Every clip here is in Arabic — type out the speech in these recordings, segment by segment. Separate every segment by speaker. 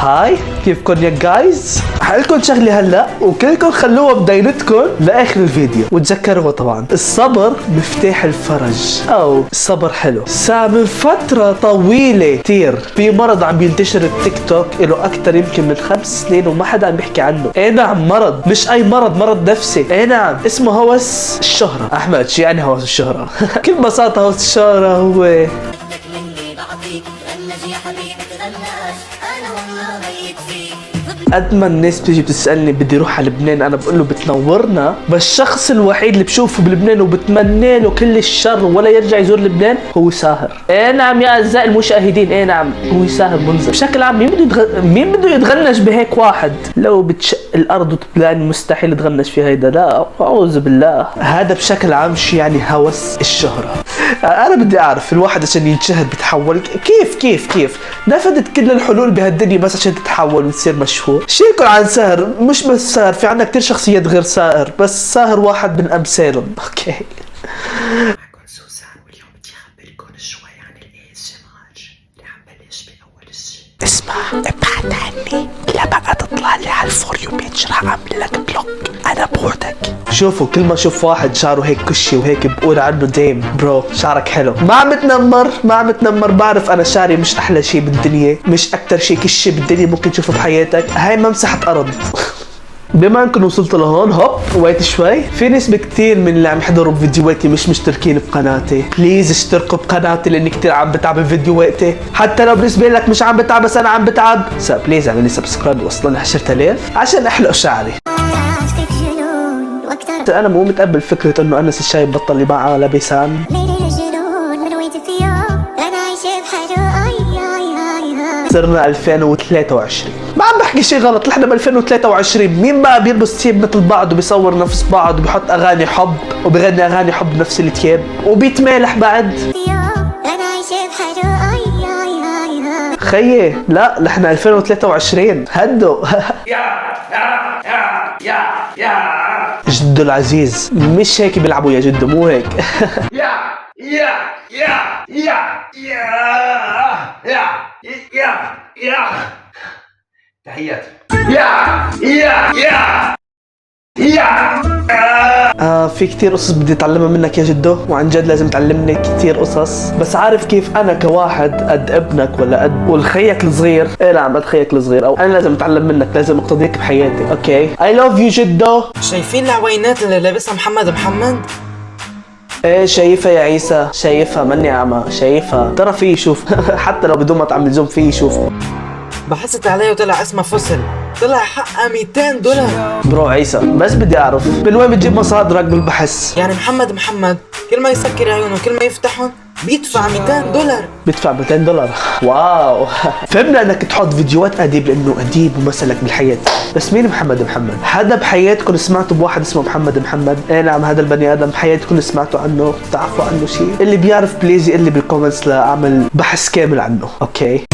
Speaker 1: هاي كيفكن يا جايز؟ حقلكن شغلة هلا وكلكن خلوها بدايرتكن لاخر الفيديو، وتذكروها طبعا الصبر مفتاح الفرج، او الصبر حلو. من فترة طويلة كتير في مرض عم بينتشر التيك توك له اكتر يمكن من 5 سنين وما حدا عم بيحكي عنه. اي نعم مرض، مش اي مرض، مرض نفسي. اي نعم اسمه هوس الشهرة. احمد شو يعني هوس الشهرة؟ بكل بساطة هوس الشهرة هو قد ما الناس بتيجي بتسألني بدي اروح على لبنان، انا بقول له بتنورنا، بس الشخص الوحيد اللي بشوفه بلبنان وبتمنى له كل الشر ولا يرجع يزور لبنان هو ساهر. ايه نعم يا اعزائي المشاهدين، ايه نعم هو ساهر منذر. بشكل عام مين بده يتغنج بهيك واحد؟ لو بتشق الارض وتبلعني مستحيل تغنج في هيدا، لا اعوذ بالله. هذا بشكل عام شي يعني هوس الشهرة. انا بدي اعرف الواحد عشان ينشهر بتحول كيف نفذت كل الحلول بهالدنيا بس عشان تتحول وتصير مشهور. شيلكن عن ساهر، مش بس ساهر، في عنا كتير شخصيات غير ساهر، بس ساهر واحد من امثالهم. اوكي
Speaker 2: معكم سوسن، واليوم بدي اخبركم شوي عن الASMR اللي عم بلش باول شيء.
Speaker 1: اسمع، ابعد عني لا بقى تطلع لي على الفور يو بيج، رح اعمل لك بلوك، انا بوعدك. شوفوا كل ما اشوف واحد شعره هيك كشي وهيك بقول عنه ديم برو شعرك حلو. ما عم بتنمر، بعرف انا شعري مش احلى شيء بالدنيا، مش اكتر شيء كشي بالدنيا ممكن تشوفه بحياتك، هاي ما مسحة ارض. بما انكم وصلتوا لهون هوب وقت شوي، في نسبة كتير من اللي عم يحضروا بفيديوهاتي مش مشتركين بقناتي. بليز اشتركوا بقناتي لاني كتير عم بتعب بفيديوهاتي، حتى لو بالنسبة لك مش عم بتعب بس انا عم بتعب. بليز اعمل لي سبسكرايب وصلنا ل 10,000 عشان احلق شعري. انا مو متقبل فكرة انه انس الشايب بطل يباع على لبسان. صرنا 2023، ما عم بحكي شيء غلط، نحن ب 2023. مين بقى بيلبس ثياب مثل بعض وبيصور نفس بعض وبيحط اغاني حب وبيغني اغاني حب نفس الثياب وبيتمالح بعد؟ خيي لا، نحن 2023 هدوا. جدو العزيز مش هيك بيلعبوا يا جدو، مو هيك.
Speaker 2: تحياتي.
Speaker 1: في كتير قصص بدي اتعلمها منك يا جدو، وعن جد لازم تعلمني كتير قصص، بس عارف كيف انا كواحد قد ابنك ولا قد والخيك الصغير، ايه نعم قد خيك الصغير، او انا لازم اتعلم منك، لازم اقتديك بحياتي. اوكي اي لاف يو جدو.
Speaker 3: شايفين العوينات اللي لابسها محمد؟
Speaker 1: ايه شايفها يا عيسى، شايفها ماني اعمى، شايفها ترى في يشوف. حتى لو بدون ما تعمل زوم في يشوف.
Speaker 3: بحثت عليه وطلع اسمها فصل، طلع حقها $200.
Speaker 1: برو عيسى بس بدي اعرف من وين بتجيب مصادرك بالبحث؟
Speaker 3: يعني محمد كل ما يسكر عيونه وكل ما يفتحهم بيدفع $200.
Speaker 1: بيدفع $200. واو. فهمنا انك تحط فيديوهات اديب لانه اديب ومثلك بالحياه، بس مين محمد؟ حدا بحياتكم سمعتوا بواحد اسمه محمد؟ ايه نعم هذا البني ادم بحياتكم سمعتوا عنه؟ بتعرفوا عنه شيء؟ اللي بيعرف بليز يقول لي بالكومنتس لاعمل بحث كامل عنه. اوكي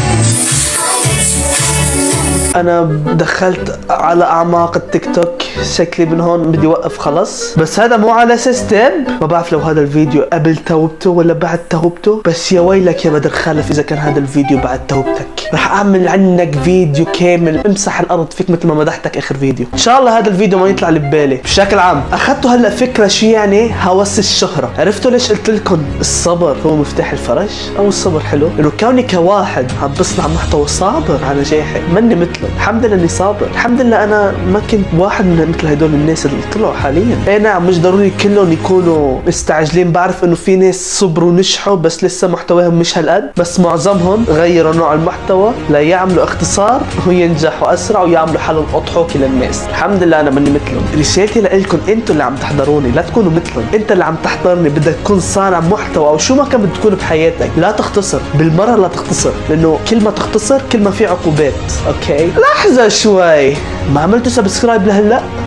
Speaker 1: انا دخلت على اعماق التيك توك، شكلي من هون بدي اوقف خلص، بس هذا مو على سيستم. ما بعرف لو هذا الفيديو قبل توبته ولا بعد توبته، بس يا ويلك يا بدر خالف اذا كان هذا الفيديو بعد توبتك. رح اعمل عنك فيديو كامل امسح الارض فيك مثل ما مدحتك اخر فيديو. ان شاء الله هذا الفيديو ما يطلع لي ببالي. بشكل عام اخذتوا هلا فكره شو يعني هوس الشهره. عرفتوا ليش قلت لكم الصبر هو مفتاح الفرج، او الصبر حلو؟ انه كوني كواحد عم بصنع محتوى صابر على نجاحي، ماني مثله. الحمد لله اني صابر، الحمد لله انا ما كنت واحد من مثل هدول الناس اللي طلعوا حاليا. اي نعم مش ضروري كلهم يكونوا مستعجلين، بعرف انه في ناس صبروا ونجحوا بس لسه محتواهم مش هالقد، بس معظمهم غيروا نوع المحتوى ليعملوا اختصار وينجحوا اسرع ويعملوا حل اضحوكي للناس. الحمد لله انا ماني مثلهم. رسالتي لكم انتوا اللي عم تحضروني لا تكونوا مثلهم. انت اللي عم تحضرني بدك تكون صانع محتوى او شو ما كان بدك تكون بحياتك، لا تختصر بالمره، لا تختصر، لانه كل ما تختصر كل ما في عقوبات. اوكي لحظه شوي، ما عملتوا سبسكرايب لهلا؟